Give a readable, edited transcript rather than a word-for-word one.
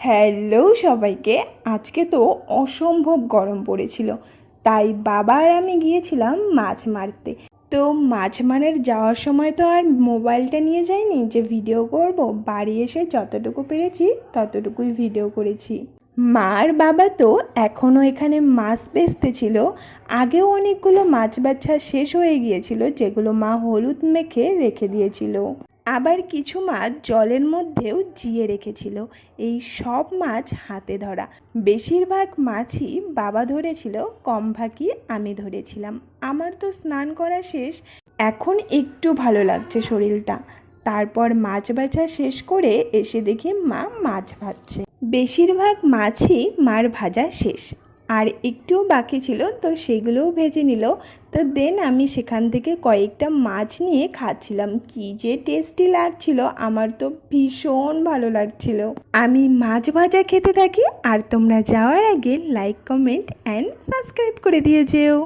Hello সবাইকে। আজকে তো অসম্ভব গরম পড়েছিল, তাই বাবা আর আমি গিয়েছিলাম মাছ মারতে। তো মাছ মারার যাওয়ার সময় তো আর মোবাইলটা নিয়ে যাইনি যে ভিডিও করব। বাড়ি এসে যতটুকু পেরেছি ততটুকুই ভিডিও করেছি। মার বাবা তো এখনও এখানে মাছ বেচতেছিল। আগেও অনেকগুলো মাছ বেচা শেষ হয়ে গিয়েছিল, যেগুলো মা হলুদ মেখে রেখে দিয়েছিল। আবার কিছু মাছ জলের মধ্যেও জিয়ে রেখেছিল। এই সব মাছ হাতে ধরা। বেশিরভাগ মাছই বাবা ধরেছিল, কম ভাগই আমি ধরেছিলাম। আমার তো স্নান করা শেষ, এখন একটু ভালো লাগছে শরীরটা। তারপর মাছ বাছা শেষ করে এসে দেখি মা মাছ ভাজছে। বেশিরভাগ মাছই মার ভাজা শেষ, আর একটুও বাকি ছিল, তো সেগুলোও ভেজে নিল। তো দেন আমি সেখান থেকে কয়েকটা মাছ নিয়ে খাচ্ছিলাম। কি যে টেস্টি লাগছিল, আমার তো ভীষণ ভালো লাগছিল। আমি মাছ ভাজা খেতে থাকি, আর তোমরা যাওয়ার আগে লাইক, কমেন্ট অ্যান্ড সাবস্ক্রাইব করে দিয়ে যেও।